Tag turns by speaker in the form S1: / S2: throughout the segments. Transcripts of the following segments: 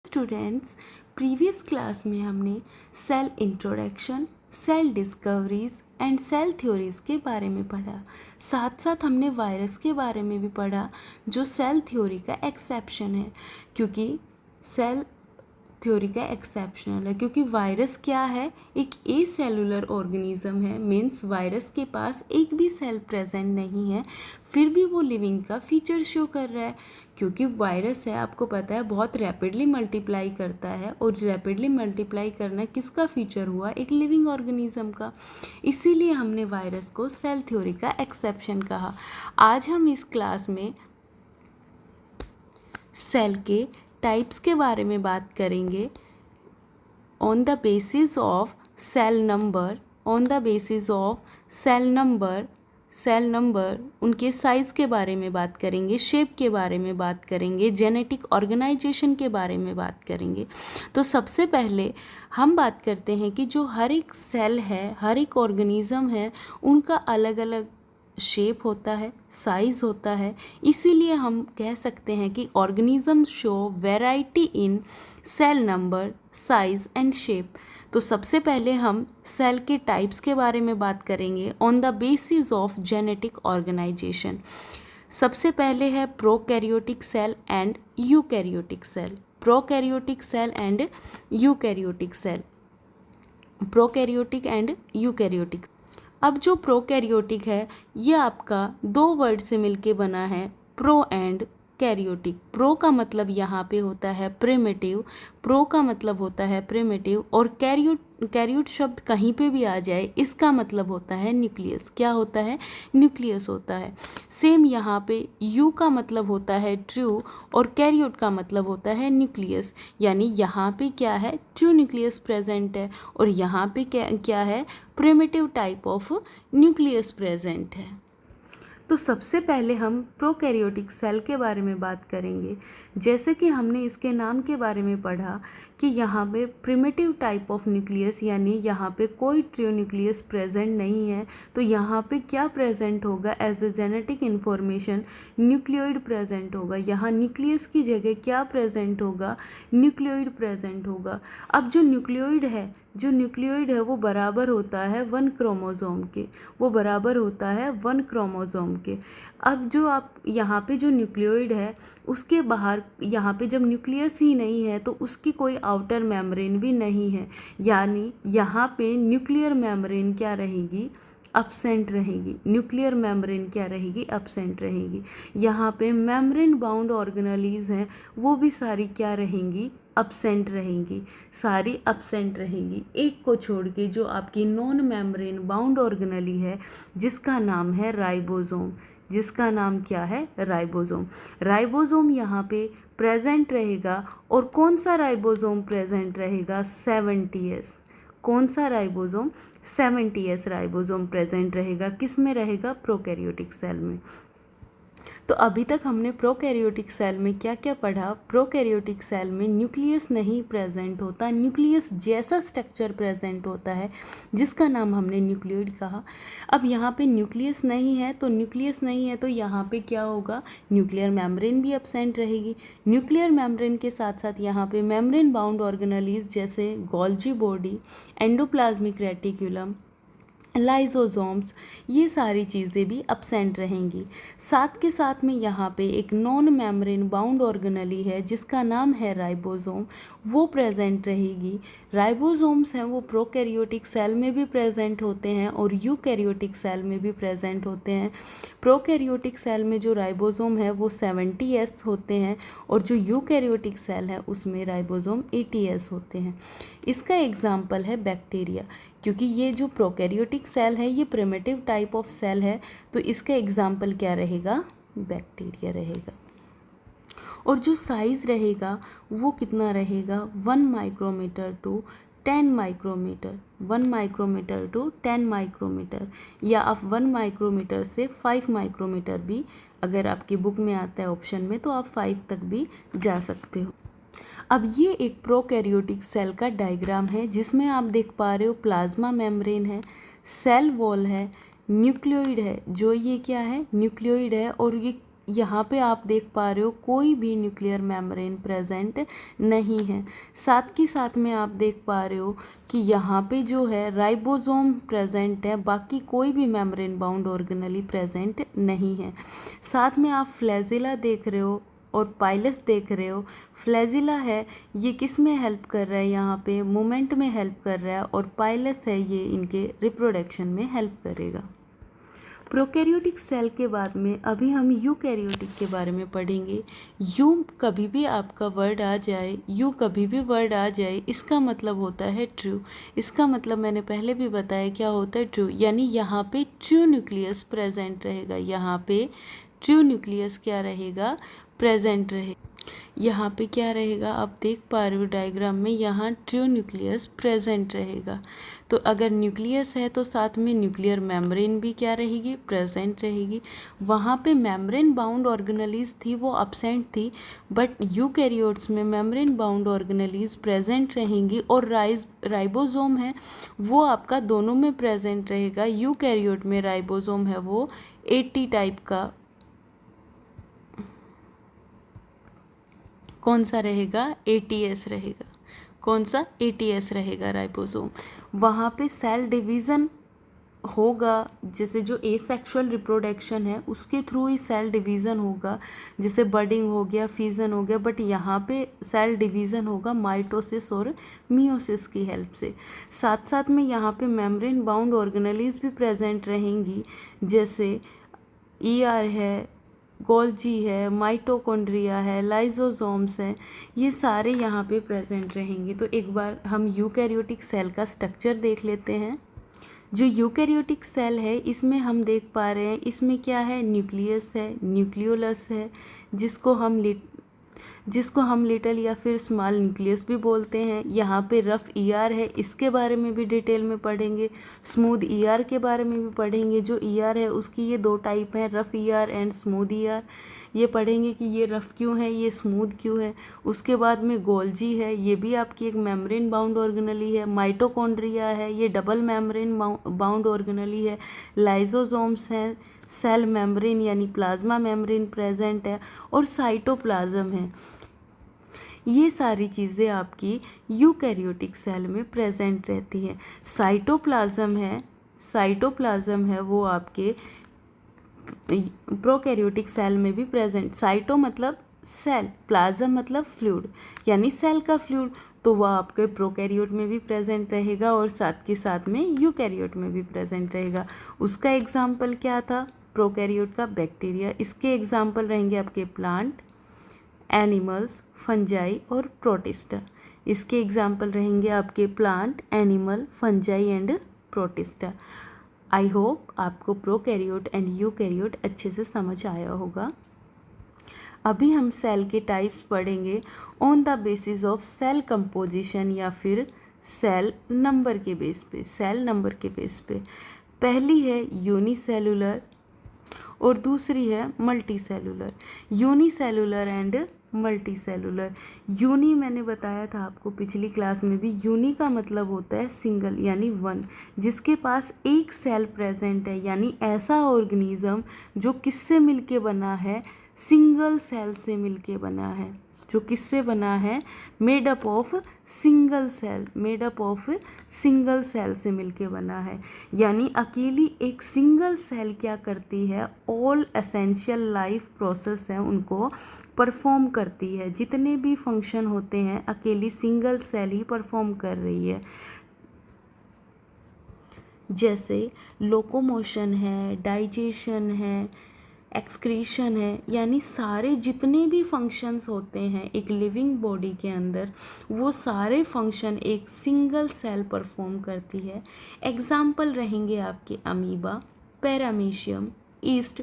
S1: Students, previous class में हमने cell introduction, cell discoveries and cell theories के बारे में पढ़ा। साथ साथ हमने वायरस के बारे में भी पढ़ा जो सेल थ्योरी का एक्सेप्शन है, क्योंकि सेल थ्योरी का एक्सेप्शनल है क्योंकि वायरस क्या है, एक ए सेलुलर ऑर्गेनिज्म है। मीन्स वायरस के पास एक भी सेल प्रेजेंट नहीं है, फिर भी वो लिविंग का फीचर शो कर रहा है। क्योंकि वायरस है, आपको पता है, बहुत रैपिडली मल्टीप्लाई करता है, और रैपिडली मल्टीप्लाई करना किसका फीचर हुआ, एक लिविंग ऑर्गेनिज्म का। इसीलिए हमने वायरस को सेल थ्योरी का एक्सेप्शन कहा। आज हम इस क्लास में सेल के टाइप्स के बारे में बात करेंगे। On the basis of cell number, cell number उनके साइज़ के बारे में बात करेंगे, शेप के बारे में बात करेंगे, जेनेटिक ऑर्गेनाइजेशन के बारे में बात करेंगे। तो सबसे पहले हम बात करते हैं कि जो हर एक सेल है, हर एक ऑर्गेनिज्म है, उनका अलग अलग शेप होता है, साइज़ होता है। इसीलिए हम कह सकते हैं कि organism show variety in cell number, size and shape. तो सबसे पहले हम सेल के टाइप्स के बारे में बात करेंगे on the basis of genetic organization. सबसे पहले है prokaryotic cell and eukaryotic cell. Prokaryotic cell and eukaryotic cell, prokaryotic and eukaryotic. अब जो प्रोकैरियोटिक है, ये आपका दो वर्ड से मिलके बना है, प्रो एंड कैरियोटिक। प्रो का मतलब यहाँ पे होता है प्रिमिटिव, और कैरियोट शब्द कहीं पे भी आ जाए, इसका मतलब होता है न्यूक्लियस। क्या होता है? न्यूक्लियस होता है। सेम यहाँ पे यू का मतलब होता है ट्रू, और कैरियोट का मतलब होता है न्यूक्लियस। यानी यहाँ पे क्या है? ट्रू न्यूक्लियस प्रेजेंट है, और यहाँ पे क्या है? Primitive type of nucleus present है। तो सबसे पहले हम प्रोकैरियोटिक सेल के बारे में बात करेंगे। जैसे कि हमने इसके नाम के बारे में पढ़ा कि यहाँ पे प्रिमिटिव टाइप ऑफ न्यूक्लियस, यानी यहाँ पे कोई ट्रू न्यूक्लियस प्रेजेंट नहीं है। तो यहाँ पे क्या प्रेजेंट होगा? As a genetic information nucleoid present होगा। यहाँ न्यूक्लियस की जगह क्या प्रेजेंट होगा? न्यूक्लियोइड प्रेजेंट होगा। अब जो न्यूक्लियोइड है वो बराबर होता है वन क्रोमोसोम के। अब जो आप यहाँ पे जो न्यूक्लियोइड है, उसके बाहर यहाँ पे जब न्यूक्लियस ही नहीं है तो उसकी कोई आउटर मेम्ब्रेन भी नहीं है। यानी यहाँ पे न्यूक्लियर मेम्ब्रेन क्या रहेगी? अब्सेंट रहेगी। यहाँ पे मेम्ब्रेन बाउंड ऑर्गेनेलीज हैं, वो भी सारी क्या रहेंगी? अब्सेंट रहेंगी। एक को छोड़ के जो आपकी नॉन मेम्ब्रेन बाउंड ऑर्गेनेली है, जिसका नाम है राइबोसोम। जिसका नाम क्या है? राइबोसोम यहाँ पे प्रेजेंट रहेगा। और कौन सा राइबोसोम प्रेजेंट रहेगा? 70S। कौन सा राइबोसोम? 70S राइबोसोम प्रेजेंट रहेगा। किस में रहेगा? प्रोकैरियोटिक सेल में। तो अभी तक हमने प्रोकैरियोटिक सेल में क्या क्या पढ़ा? प्रोकैरियोटिक सेल में न्यूक्लियस नहीं प्रेजेंट होता, न्यूक्लियस जैसा स्ट्रक्चर प्रेजेंट होता है, जिसका नाम हमने न्यूक्लियोइड कहा। अब यहाँ पे न्यूक्लियस नहीं है तो यहाँ पे क्या होगा? न्यूक्लियर मेम्ब्रेन भी एब्सेंट रहेगी। न्यूक्लियर मेम्ब्रेन के साथ साथ यहाँ पे मेम्ब्रेन बाउंड ऑर्गेनेलीज जैसे Golgi body, endoplasmic reticulum, lysosomes, ये सारी चीज़ें भी अब्सेंट रहेंगी। साथ के साथ में यहाँ पे एक नॉन मेम्ब्रेन बाउंड ऑर्गेनेली है, जिसका नाम है राइबोसोम, वो प्रेजेंट रहेगी। राइबोसोम्स हैं वो प्रोकैरियोटिक सेल में भी प्रेजेंट होते हैं और यूकैरियोटिक सेल में भी प्रेजेंट होते हैं। प्रोकैरियोटिक सेल में जो राइबोसोम है वो 70S होते हैं, और जो यूकैरियोटिक सेल है उसमें राइबोसोम 80S होते हैं। इसका एग्जाम्पल है बैक्टीरिया, क्योंकि ये जो प्रोकैरियोटिक सेल है ये प्रिमिटिव टाइप ऑफ सेल है, तो इसका एग्जाम्पल क्या रहेगा? बैक्टीरिया रहेगा। और जो साइज़ रहेगा वो कितना रहेगा? 1 micrometer to 10 micrometer, 1 micrometer to 10 micrometer, या आप 1 माइक्रोमीटर से 5 माइक्रोमीटर भी, अगर आपकी बुक में आता है ऑप्शन में, तो आप 5 तक भी जा सकते हो। अब ये एक प्रोकैरियोटिक सेल का डायग्राम है, जिसमें आप देख पा रहे हो प्लाज्मा मेम्ब्रेन है, सेल वॉल है, न्यूक्लियोइड है। जो ये क्या है? न्यूक्लियोइड है, और ये यहाँ पे आप देख पा रहे हो कोई भी न्यूक्लियर मेम्ब्रेन प्रेजेंट नहीं है। साथ के साथ में आप देख पा रहे हो कि यहाँ पे जो है राइबोसोम प्रेजेंट है, बाकी कोई भी मेम्ब्रेन बाउंड ऑर्गेनेली प्रेजेंट नहीं है। साथ में आप फ्लैजिला देख रहे हो और पाइलस देख रहे हो। फ्लैजिला है ये किस में हेल्प कर रहा है, यहाँ पे मूवमेंट में हेल्प कर रहा है, और पाइलस है ये इनके रिप्रोडक्शन में हेल्प करेगा। प्रोकैरियोटिक सेल के बाद में अभी हम यूकैरियोटिक के बारे में पढ़ेंगे। यू कभी भी आपका वर्ड आ जाए, यू कभी भी वर्ड आ जाए, इसका मतलब होता है ट्रू। इसका मतलब मैंने पहले भी बताया क्या होता है, ट्रू। यानी यहाँ पे ट्रू न्यूक्लियस प्रेजेंट रहेगा, यहाँ पे ट्रू न्यूक्लियस क्या रहेगा, प्रेजेंट रहेगा। यहाँ पे क्या रहेगा, आप देख पा रहे हो डायग्राम में, यहाँ ट्रू न्यूक्लियस प्रेजेंट रहेगा। तो अगर न्यूक्लियस है तो साथ में न्यूक्लियर मेम्ब्रेन भी क्या रहेगी, प्रेजेंट रहेगी। वहाँ पे मेम्ब्रेन बाउंड ऑर्गेनेलीज थी वो अब्सेंट थी, बट यूकैरियोट्स में मेम्ब्रेन बाउंड ऑर्गेनेलीज प्रेजेंट रहेंगी, और राइबोसोम है वो आपका दोनों में प्रेजेंट रहेगा। यूकैरियोट में राइबोसोम है वो 80 टाइप का कौन सा रहेगा, ATS रहेगा। कौन सा, ATS रहेगा राइबोसोम। वहाँ पे सेल डिवीज़न होगा, जैसे जो एसेक्सुअल रिप्रोडक्शन है उसके थ्रू ही सेल डिवीज़न होगा, जैसे बडिंग हो गया, फीजन हो गया, बट यहाँ पे सेल डिवीज़न होगा माइटोसिस और मियोसिस की हेल्प से। साथ साथ में यहाँ पे मेम्ब्रेन बाउंड ऑर्गेनेलीज भी प्रेजेंट रहेंगी, जैसे ER है, गोल्जी है, माइटोकॉन्ड्रिया है, लाइसोसोम्स हैं, ये सारे यहाँ पे प्रेजेंट रहेंगे। तो एक बार हम यूकैरियोटिक सेल का स्ट्रक्चर देख लेते हैं। जो यूकैरियोटिक सेल है इसमें हम देख पा रहे हैं, इसमें क्या है, न्यूक्लियस है, न्यूक्लियोलस है, जिसको हम लिटिल या फिर स्मॉल न्यूक्लियस भी बोलते हैं। यहाँ पे रफ ER है, इसके बारे में भी डिटेल में पढ़ेंगे। स्मूथ ER के बारे में भी पढ़ेंगे। जो ER है उसकी ये 2 टाइप हैं, rough ER and smooth ER। ये पढ़ेंगे कि ये रफ क्यों है, ये स्मूथ क्यों है। उसके बाद में गोल्जी है, ये भी आपकी एक मेम्ब्रेन बाउंड ऑर्गेनेली है। माइटोकॉन्ड्रिया है, ये डबल मेम्ब्रेन बाउंड ऑर्गेनेली है। लाइसोसोम्स हैं, सेल मेम्ब्रेन यानी प्लाज्मा मेम्ब्रेन प्रेजेंट है, और साइटोप्लाज्म है। ये सारी चीज़ें आपकी यूकैरियोटिक सेल में प्रेजेंट रहती हैं। साइटोप्लाज्म है वो आपके प्रोकैरियोटिक सेल में भी प्रेजेंट। साइटो मतलब सेल, प्लाज्म मतलब फ्लूइड, यानी सेल का फ्लूइड, तो वह आपके प्रोकैरियोट में भी प्रेजेंट रहेगा, और साथ के साथ में यूकैरियोट में भी प्रेजेंट रहेगा। उसका एग्जाम्पल क्या था, प्रोकैरियोट का बैक्टीरिया। इसके एग्जाम्पल रहेंगे आपके प्लांट, एनिमल्स, फंजाई और प्रोटिस्टा। इसके एग्जाम्पल रहेंगे आपके plant, animal, fungi and protista. I hope आपको प्रोकैरियोट एंड यूकैरियोट अच्छे से समझ आया होगा। अभी हम सेल के टाइप्स पढ़ेंगे on the basis of cell composition, या फिर सेल नंबर के बेस पे। सेल नंबर के बेस पे पहली है यूनिसेलुलर और दूसरी है multicellular. Unicellular and multicellular. Uni मैंने बताया था आपको पिछली क्लास में भी, यूनी का मतलब होता है सिंगल यानी वन, जिसके पास एक सेल प्रेजेंट है, यानी ऐसा ऑर्गेनिज्म जो किससे मिलके बना है, सिंगल सेल से मिलके बना है। जो किससे बना है, made up of single cell से मिलके बना है। यानी अकेली एक सिंगल सेल क्या करती है, ऑल एसेंशियल लाइफ प्रोसेस हैं उनको परफॉर्म करती है। जितने भी फंक्शन होते हैं अकेली सिंगल सेल ही परफॉर्म कर रही है, जैसे लोकोमोशन है, डाइजेशन है, एक्सक्रीशन है, यानी सारे जितने भी फंक्शंस होते हैं एक लिविंग बॉडी के अंदर, वो सारे फंक्शन एक सिंगल सेल परफॉर्म करती है। एग्जाम्पल रहेंगे आपके अमीबा, पैरामीशियम, ईस्ट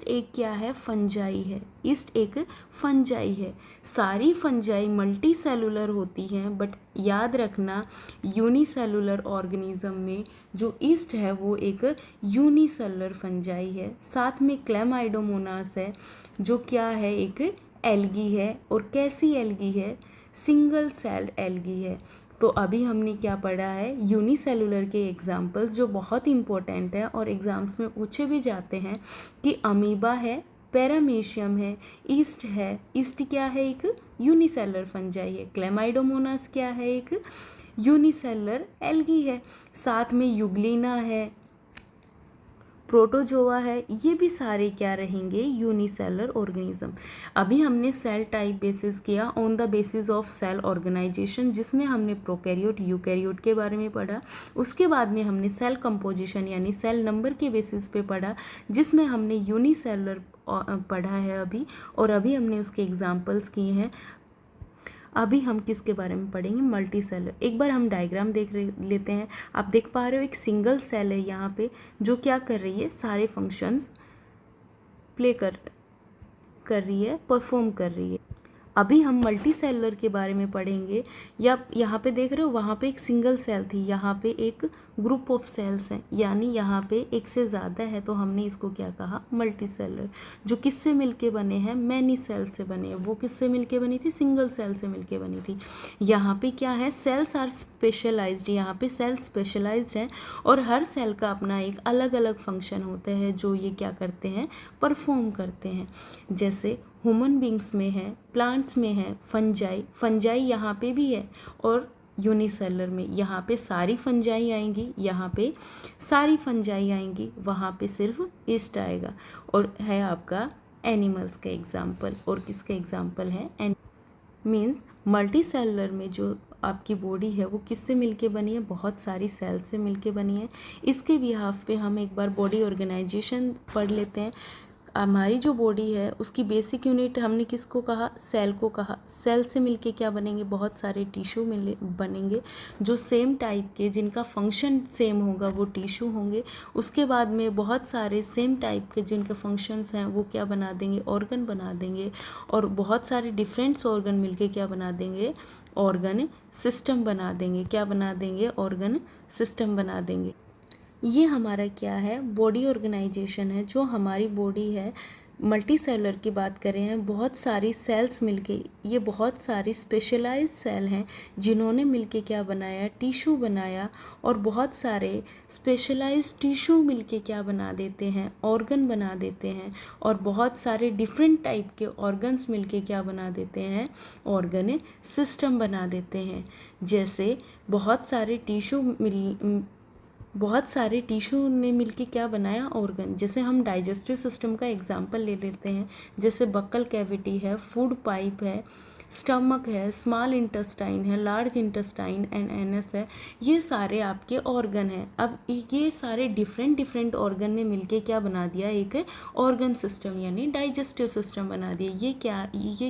S1: एक क्या है, फंजाई है। ईस्ट एक फंजाई है। सारी फंजाई मल्टी सेलुलर होती हैं, बट याद रखना यूनिसेलुलर ऑर्गेनिज्म में जो ईस्ट है वो एक यूनिसेलुलर फंजाई है। साथ में क्लेमाइडोमोनास है जो क्या है, एक एल्गी है। और कैसी एल्गी है, सिंगल सेल्ड एल्गी है। तो अभी हमने क्या पढ़ा है, यूनिसेलुलर के एग्जाम्पल्स जो बहुत इंपॉर्टेंट है और एग्जाम्स में पूछे भी जाते हैं कि अमीबा है, पैरामीशियम है, ईस्ट है, ईस्ट क्या है, एक यूनिसेलर फंजाई है, क्लेमाइडोमोनास क्या है, एक यूनिसेलर एल्गी है, साथ में यूग्लिना है, प्रोटोजोआ है, ये भी सारे क्या रहेंगे, यूनिसेलर ऑर्गेनिज्म। अभी हमने सेल टाइप बेसिस किया on the basis of cell organization, जिसमें हमने प्रोकैरियोट यूकैरियोट के बारे में पढ़ा। उसके बाद में हमने सेल कंपोजिशन यानी सेल नंबर के बेसिस पे पढ़ा, जिसमें हमने यूनिसेलर पढ़ा है अभी, और अभी हमने उसके एग्जाम्पल्स किए हैं। अभी हम किसके बारे में पढ़ेंगे, मल्टी सेलर। एक बार हम डायग्राम लेते हैं। आप देख पा रहे हो एक सिंगल सेल है यहाँ पे, जो क्या कर रही है, सारे फंक्शंस प्ले कर रही है, परफॉर्म कर रही है। अभी हम मल्टी सेलर के बारे में पढ़ेंगे। या यहाँ पे देख रहे हो, वहाँ पे एक सिंगल सेल थी, यहाँ पे एक ग्रुप ऑफ सेल्स हैं, यानी यहाँ पे एक से ज़्यादा है, तो हमने इसको क्या कहा, मल्टी सेलर। जो किससे मिलके बने हैं, मैनी सेल से बने हैं। वो किससे मिलके बनी थी, सिंगल सेल से मिलके बनी थी। यहाँ पे क्या है, सेल्स आर स्पेशलाइज्ड, यहाँ पे सेल स्पेशलाइज्ड हैं, और हर सेल का अपना एक अलग अलग फंक्शन होता है जो ये क्या करते हैं, परफॉर्म करते हैं। जैसे ह्यूमन बींग्स में है, प्लांट्स में है, फंजाई यहाँ पे भी है, और यूनिसेलर में यहाँ पे सारी फंजाई आएंगी, यहाँ पे सारी फंजाई आएंगी, वहाँ पे सिर्फ ईस्ट आएगा। और है आपका एनिमल्स का एग्जाम्पल, और किसका एग्जाम्पल है, मीन्स मल्टी सेलुलर में जो आपकी बॉडी है वो किससे मिलके बनी है, बहुत सारी सेल्स से मिलके बनी है। इसके बिहाफ पे हम एक बार बॉडी ऑर्गेनाइजेशन पढ़ लेते हैं। हमारी जो बॉडी है उसकी बेसिक यूनिट हमने किसको कहा, सेल को कहा। सेल से मिलके क्या बनेंगे, बहुत सारे टिश्यू बनेंगे, जो सेम टाइप के, जिनका फंक्शन सेम होगा वो टिश्यू होंगे। उसके बाद में बहुत सारे सेम टाइप के जिनके फंक्शंस हैं वो क्या बना देंगे, ऑर्गन बना देंगे। और बहुत सारे डिफरेंट्स ऑर्गन मिलके क्या बना देंगे, ऑर्गन सिस्टम बना देंगे। क्या बना देंगे, ऑर्गन सिस्टम बना देंगे। ये हमारा क्या है, बॉडी ऑर्गेनाइजेशन है। जो हमारी बॉडी है, मल्टी सेलुलर की बात करें हैं, बहुत सारी सेल्स मिलके, ये बहुत सारी स्पेशलाइज्ड सेल हैं जिन्होंने मिलके क्या बनाया, टिश्यू बनाया। और बहुत सारे स्पेशलाइज्ड टिश्यू मिलके क्या बना देते हैं, ऑर्गन बना देते हैं। और बहुत सारे डिफरेंट टाइप के ऑर्गन्स मिलके क्या बना देते हैं, ऑर्गन सिस्टम बना देते हैं। जैसे बहुत सारे टिश्यू ने मिलके क्या बनाया, ऑर्गन। जैसे हम डाइजेस्टिव सिस्टम का एग्जांपल ले लेते हैं, जैसे बक्कल कैविटी है, फूड पाइप है, स्टमक है, स्मॉल इंटेस्टाइन है, लार्ज इंटेस्टाइन एंड एनस है। ये सारे आपके ऑर्गन हैं। अब ये सारे डिफरेंट ऑर्गन ने मिलके क्या बना दिया, एक ऑर्गन सिस्टम यानी डाइजेस्टिव सिस्टम बना दिया। ये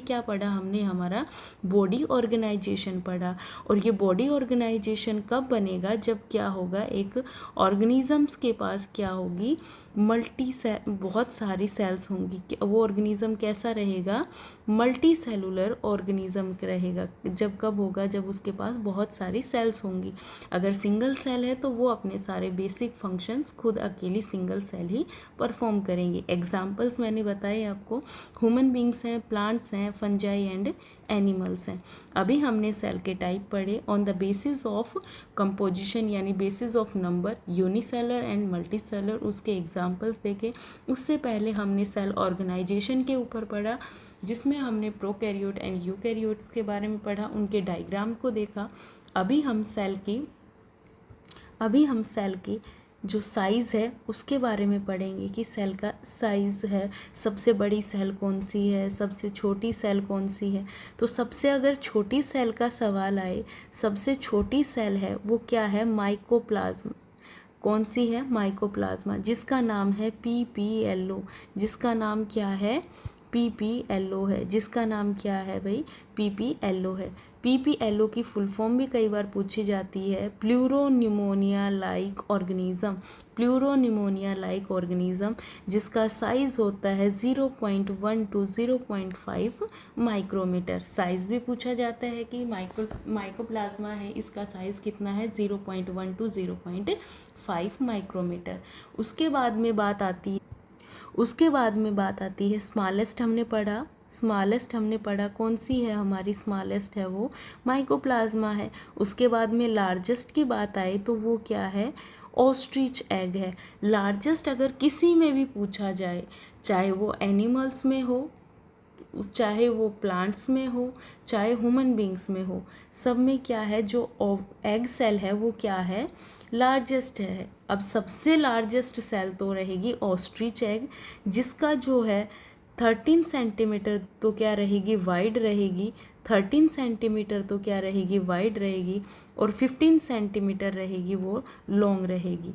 S1: क्या पढ़ा हमने, हमारा बॉडी ऑर्गेनाइजेशन पढ़ा। और ये बॉडी ऑर्गेनाइजेशन कब बनेगा, जब क्या होगा, एक ऑर्गेनिजम्स के पास क्या होगी, बहुत सारी सेल्स होंगी। वो ऑर्गेनिज्म कैसा रहेगा, मल्टी सेलुलर ऑर्गेनिज्म रहेगा। जब कब होगा, जब उसके पास बहुत सारी सेल्स होंगी। अगर सिंगल सेल है तो वो अपने सारे बेसिक फंक्शंस खुद अकेली सिंगल सेल ही परफॉर्म करेंगे। एग्जाम्पल्स मैंने बताए आपको, ह्यूमन बींग्स हैं, प्लांट्स हैं, फंजाई एंड एनिमल्स हैं। अभी हमने सेल के टाइप पढ़े on the basis of composition यानी basis of number, unicellular and multicellular, उसके एग्जांपल्स देखे। उससे पहले हमने सेल ऑर्गेनाइजेशन के ऊपर पढ़ा, जिसमें हमने प्रोकैरियोट एंड यूकैरियोट्स के बारे में पढ़ा, उनके डायग्राम को देखा। अभी हम सेल की जो साइज़ है उसके बारे में पढ़ेंगे कि सेल का साइज़ है, सबसे बड़ी सेल कौन सी है, सबसे छोटी सेल कौन सी है। तो सबसे अगर छोटी सेल का सवाल आए, सबसे छोटी सेल है वो क्या है, माइकोप्लाज्मा। कौन सी है, माइकोप्लाज्मा, जिसका नाम है PPLO, जिसका नाम क्या है, PPLO है, जिसका नाम क्या है भाई, PPLO है। PPLO की फुल फॉर्म भी कई बार पूछी जाती है, प्लूरोन्यूमोनिया लाइक ऑर्गेनिज्म। प्लूरोन्यूमोनिया लाइक ऑर्गेनिज्म, जिसका साइज़ होता है 0.1 to 0.5 माइक्रोमीटर। साइज़ भी पूछा जाता है कि माइकोप्लाज्मा है, इसका साइज़ कितना है, 0.1 to 0.5 माइक्रोमीटर। उसके बाद में बात आती है स्मॉलेस्ट। हमने पढ़ा कौन सी है हमारी स्मॉलेस्ट है, वो माइकोप्लाज्मा है। उसके बाद में लार्जेस्ट की बात आए तो वो क्या है, ऑस्ट्रिच एग है। लार्जेस्ट अगर किसी में भी पूछा जाए, चाहे वो एनिमल्स में हो, चाहे वो प्लांट्स में हो, चाहे ह्यूमन बींग्स में हो, सब में क्या है, जो एग सेल है वो क्या है, लार्जेस्ट है। अब सबसे लार्जेस्ट सेल तो रहेगी ऑस्ट्रिच एग, जिसका जो है 13 सेंटीमीटर तो क्या रहेगी, वाइड रहेगी। 13 सेंटीमीटर तो क्या रहेगी, वाइड रहेगी। और 15 सेंटीमीटर रहेगी, वो लॉन्ग रहेगी।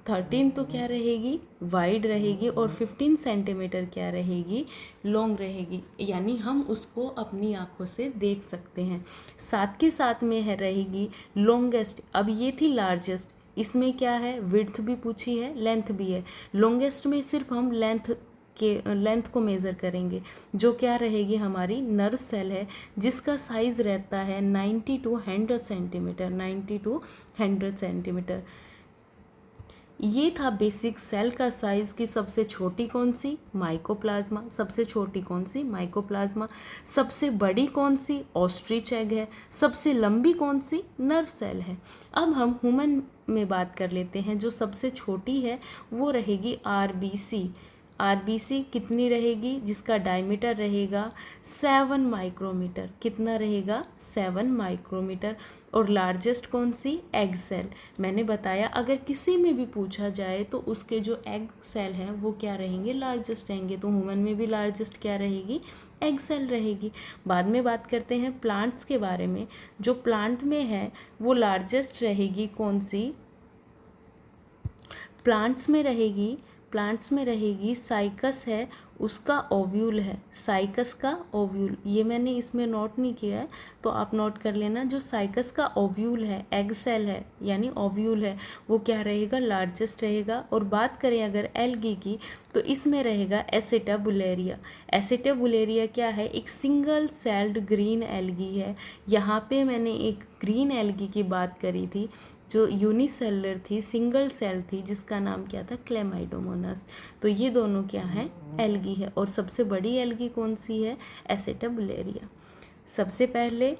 S1: 13 तो क्या रहेगी, वाइड रहेगी, और 15 सेंटीमीटर क्या रहेगी, लॉन्ग रहेगी। यानी हम उसको अपनी आंखों से देख सकते हैं। साथ के साथ में है रहेगी लॉन्गेस्ट। अब ये थी लार्जेस्ट, इसमें क्या है, विड्थ भी पूछी है, लेंथ भी है। लॉन्गेस्ट में सिर्फ हम लेंथ को मेज़र करेंगे, जो क्या रहेगी, हमारी नर्व सेल है, जिसका साइज़ रहता है 90 टू 100 सेंटीमीटर। 90 to 100 centimetre. ये था बेसिक सेल का साइज़ की सबसे छोटी कौन सी, माइकोप्लाज्मा। सबसे छोटी कौन सी, माइकोप्लाज्मा। सबसे बड़ी कौन सी, ऑस्ट्रिच एग है। सबसे लंबी कौन सी, नर्व सेल है। अब हम ह्यूमन में बात कर लेते हैं। जो सबसे छोटी है वो रहेगी आरबीसी। आरबीसी कितनी रहेगी, जिसका डायमीटर रहेगा 7 माइक्रोमीटर। कितना रहेगा, 7 माइक्रोमीटर। और लार्जेस्ट कौन सी, एग सेल। मैंने बताया अगर किसी में भी पूछा जाए तो उसके जो एग सेल हैं वो क्या रहेंगे, लार्जेस्ट रहेंगे। तो ह्यूमन में भी लार्जेस्ट क्या रहेगी, एग सेल रहेगी। बाद में बात करते हैं प्लांट्स के बारे में। जो प्लांट में है वो लार्जेस्ट रहेगी कौन सी, प्लांट्स में रहेगी साइकस है, उसका ओव्यूल है। साइकस का ओव्यूल, ये मैंने इसमें नोट नहीं किया है तो आप नोट कर लेना। जो साइकस का ओव्यूल है, एग सेल है यानी ओव्यूल है, वो क्या रहेगा, लार्जेस्ट रहेगा। और बात करें अगर एल्गी की तो इसमें रहेगा एसेटाबुलेरिया। एसेटाबुलेरिया क्या है, एक सिंगल सेल्ड ग्रीन एल्गी है। यहाँ पे मैंने एक ग्रीन एल्गी की बात करी थी जो यूनिसेलुलर थी, सिंगल सेल थी, जिसका नाम क्या था, क्लेमाइडोमोनास। तो ये दोनों क्या है, एल्गी है। और सबसे बड़ी एल्गी कौन सी है, एसेटाबुलेरिया। सबसे पहले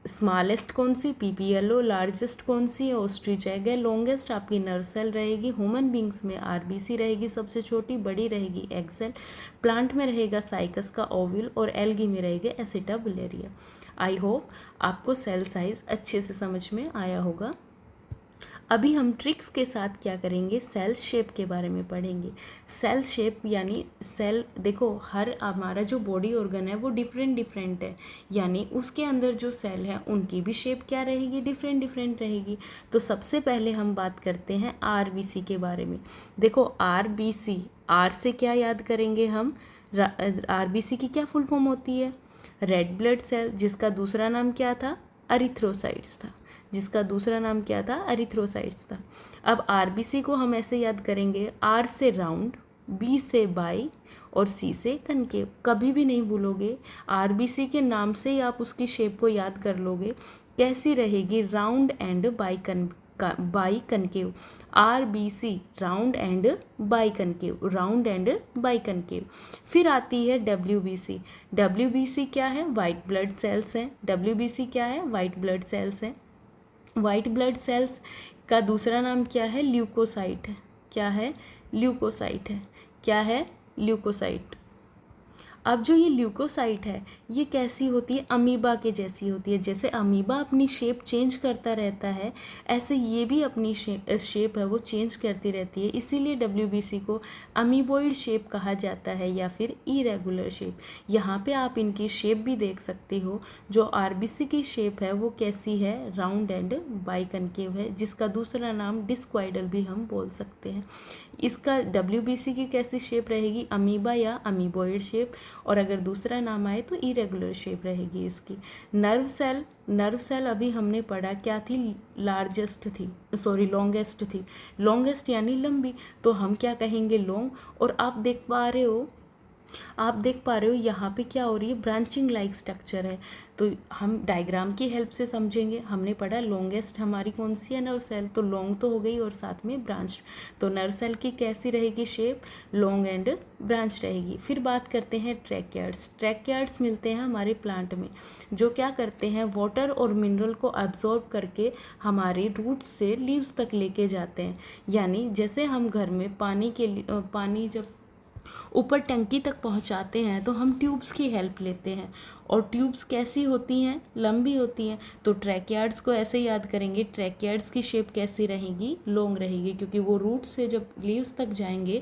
S1: स्मॉलेस्ट कौन सी, पीपीएलओ। लार्जेस्ट कौन सी, ऑस्ट्रिच एग है। लॉन्गेस्ट आपकी नर्व सेल रहेगी। ह्यूमन बींग्स में आरबीसी रहेगी सबसे छोटी, बड़ी रहेगी एग सेल। प्लांट में रहेगा साइकस का ओव्यूल, और एल्गी में रहेगा एसेटाबुलेरिया। आई होप आपको सेल साइज अच्छे से समझ में आया होगा। अभी हम ट्रिक्स के साथ क्या करेंगे, सेल शेप के बारे में पढ़ेंगे। सेल शेप यानी सेल, देखो हर हमारा जो बॉडी ऑर्गन है वो डिफरेंट है, यानी उसके अंदर जो सेल है उनकी भी शेप क्या रहेगी, डिफरेंट रहेगी। तो सबसे पहले हम बात करते हैं आरबीसी के बारे में। देखो आरबीसी, आर से क्या याद करेंगे हम, आरबीसी की क्या फुल फॉर्म होती है, रेड ब्लड सेल, जिसका दूसरा नाम क्या था, एरिथ्रोसाइट्स था। जिसका दूसरा नाम क्या था, एरिथ्रोसाइट्स था। अब आरबीसी को हम ऐसे याद करेंगे, आर से राउंड, बी से बाई, और सी से कनकेव। कभी भी नहीं भूलोगे, आरबीसी के नाम से ही आप उसकी शेप को याद कर लोगे। कैसी रहेगी, round and by concave. RBC round and by concave, round and by concave. फिर आती है डब्ल्यूबीसी। डब्ल्यूबीसी क्या है, वाइट ब्लड सेल्स हैं। डब्ल्यूबीसी क्या है, वाइट ब्लड सेल्स हैं। वाइट ब्लड सेल्स का दूसरा नाम क्या है, ल्यूकोसाइट है। क्या है, ल्यूकोसाइट है। क्या है, ल्यूकोसाइट। अब जो ये ल्यूकोसाइट है ये कैसी होती है, अमीबा के जैसी होती है। जैसे अमीबा अपनी शेप चेंज करता रहता है, ऐसे ये भी अपनी शेप है वो चेंज करती रहती है। इसीलिए डब्ल्यूबीसी को अमीबोइड शेप कहा जाता है या फिर इरेगुलर शेप। यहाँ पे आप इनकी शेप भी देख सकते हो। जो आरबीसी की शेप है वो कैसी है, राउंड एंड बाइकनकेव है, जिसका दूसरा नाम डिस्क्वाइडल भी हम बोल सकते हैं। इसका डब्ल्यूबीसी की कैसी शेप रहेगी, अमीबा या अमीबोइड शेप। और अगर दूसरा नाम आए तो इरेगुलर शेप रहेगी इसकी। नर्व सेल अभी हमने पढ़ा क्या थी, लार्जेस्ट थी, सॉरी लॉन्गेस्ट थी। लॉन्गेस्ट यानी लंबी, तो हम क्या कहेंगे, लॉन्ग। और आप देख पा रहे हो आप देख पा रहे हो यहाँ पे क्या हो रही है, ब्रांचिंग लाइक स्ट्रक्चर है। तो हम डायग्राम की हेल्प से समझेंगे। हमने पढ़ा लॉन्गेस्ट हमारी कौन सी है, नर्व सेल, तो लॉन्ग तो हो गई और साथ में ब्रांच। तो नर्व सेल की कैसी रहेगी शेप, लॉन्ग एंड ब्रांच रहेगी। फिर बात करते हैं ट्रैक्यार्ड्स। ट्रैक्यार्ड्स मिलते हैं हमारे प्लांट में, जो क्या करते हैं, वाटर और मिनरल को एब्जॉर्ब करके हमारे रूट्स से लीव्स तक लेके जाते हैं। यानी जैसे हम घर में पानी जब ऊपर टंकी तक पहुंचाते हैं तो हम ट्यूब्स की हेल्प लेते हैं, और ट्यूब्स कैसी होती हैं, लंबी होती हैं। तो ट्रैक्यार्ड्स को ऐसे याद करेंगे, ट्रैक्यार्ड्स की शेप कैसी रहेगी, लॉन्ग रहेगी, क्योंकि वो रूट से जब लीव्स तक जाएंगे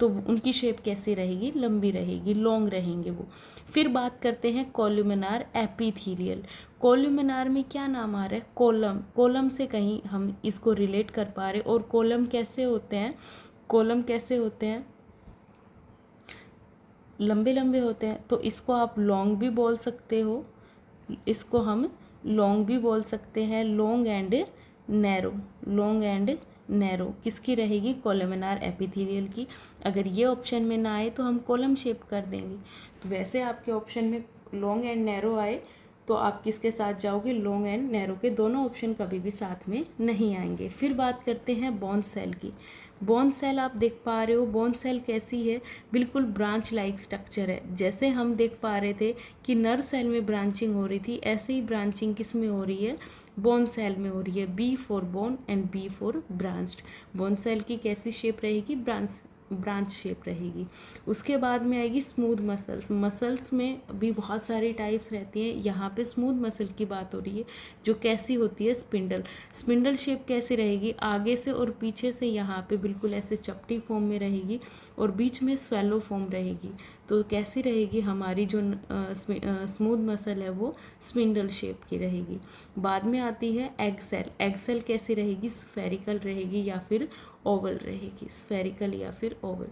S1: तो उनकी शेप कैसी रहेगी, लंबी रहेगी, लॉन्ग रहेंगे वो। फिर बात करते हैं कॉलुमिनार एपिथेलियल। कॉलुमिनार में क्या नाम आ रहा है, कोलम। कोलम से कहीं हम इसको रिलेट कर पा रहे, और कोलम कैसे होते हैं, कोलम कैसे होते हैं, लंबे लंबे होते हैं। तो इसको आप लॉन्ग भी बोल सकते हो, इसको हम लॉन्ग भी बोल सकते हैं, long and narrow, long and narrow किसकी रहेगी, कोलुमिनार एपिथेलियल की। अगर ये ऑप्शन में ना आए तो हम कॉलम शेप कर देंगे। तो वैसे आपके ऑप्शन में लॉन्ग एंड नैरो आए तो आप किसके साथ जाओगे, लॉन्ग एंड नैरो के। दोनों ऑप्शन कभी भी साथ में नहीं आएंगे। फिर बात करते हैं बोन सेल की। बोन सेल आप देख पा रहे हो, बोन सेल कैसी है, बिल्कुल ब्रांच लाइक स्ट्रक्चर है। जैसे हम देख पा रहे थे कि नर्व सेल में ब्रांचिंग हो रही थी, ऐसे ही ब्रांचिंग किस में हो रही है, बोन सेल में हो रही है। B for bone and B for branched. Bone cell की कैसी शेप रहेगी, ब्रांच शेप रहेगी। उसके बाद में आएगी स्मूथ मसल्स। मसल्स में भी बहुत सारी टाइप्स रहती हैं, यहाँ पे स्मूथ मसल की बात हो रही है, जो कैसी होती है, स्पिंडल। स्पिंडल शेप कैसी रहेगी, आगे से और पीछे से यहाँ पे बिल्कुल ऐसे चपटी फॉर्म में रहेगी, और बीच में स्वेलो फॉर्म रहेगी। तो कैसी रहेगी हमारी जो स्मूथ मसल है वो स्पिंडल शेप की रहेगी। बाद में आती है एग सेल। एग सेल कैसी रहेगी, स्फेरिकल रहेगी या फिर ओवल रहेगी, स्फेरिकल या फिर ओवल।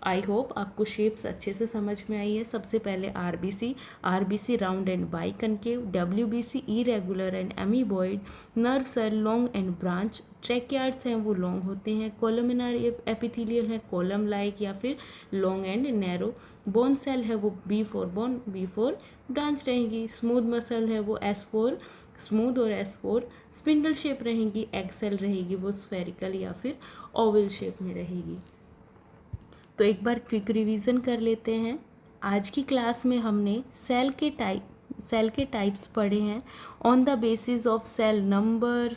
S1: आई होप आपको शेप्स अच्छे से समझ में आई है। सबसे पहले RBC round and biconcave, WBC irregular and amoeboid, nerve cell long and branch, tracheids हैं वो लॉन्ग होते हैं, कोलुमिनार एपिथेलियल है कॉलम लाइक या फिर long and narrow, bone cell है वो B for bone B for branch रहेंगी, स्मूथ मसल है वो एस फॉर स्मूथ और एस फोर, स्पिंडल शेप रहेगी, एग सेल रहेगी वो स्फेरिकल या फिर ओवल शेप में रहेगी। तो एक बार क्विक रिवीजन कर लेते हैं। आज की क्लास में हमने सेल के टाइप्स पढ़े हैं on the basis of cell number,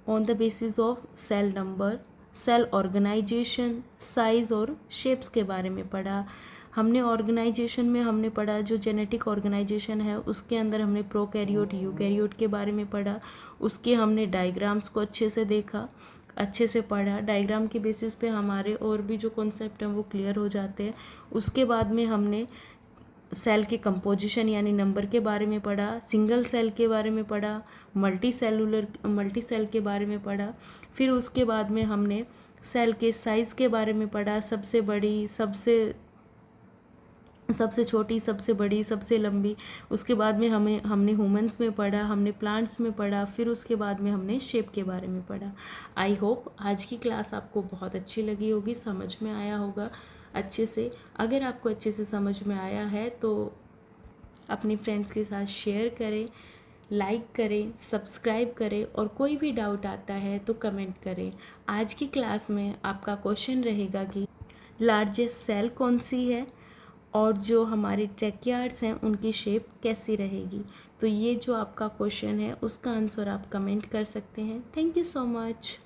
S1: on the basis of cell number, cell organization, size और शेप्स के बारे में पढ़ा। हमने ऑर्गेनाइजेशन में हमने पढ़ा जो जेनेटिक ऑर्गेनाइजेशन है उसके अंदर हमने प्रोकैरियोट यूकैरियोट के बारे में पढ़ा। उसके हमने डायग्राम्स को अच्छे से देखा, अच्छे से पढ़ा। डायग्राम के बेसिस पे हमारे और भी जो कॉन्सेप्ट हैं वो क्लियर हो जाते हैं। उसके बाद में हमने सेल के कंपोजिशन यानी नंबर के बारे में पढ़ा, सिंगल सेल के बारे में पढ़ा, मल्टी सेल के बारे में पढ़ा। फिर उसके बाद में हमने सेल के साइज़ के बारे में पढ़ा, सबसे बड़ी, सबसे छोटी, सबसे बड़ी, सबसे लंबी। उसके बाद में हमने ह्यूमंस में पढ़ा, हमने प्लांट्स में पढ़ा, फिर उसके बाद में हमने शेप के बारे में पढ़ा। आई होप आज की क्लास आपको बहुत अच्छी लगी होगी, समझ में आया होगा अच्छे से। अगर आपको अच्छे से समझ में आया है तो अपने फ्रेंड्स के साथ शेयर करें, लाइक करें, सब्सक्राइब करें, और कोई भी डाउट आता है तो कमेंट करें। आज की क्लास में आपका क्वेश्चन रहेगा कि लार्जेस्ट सेल कौन सी है और जो हमारे ट्रैक्यार्ड्स हैं उनकी शेप कैसी रहेगी। तो ये जो आपका क्वेश्चन है उसका आंसर आप कमेंट कर सकते हैं। Thank you so much.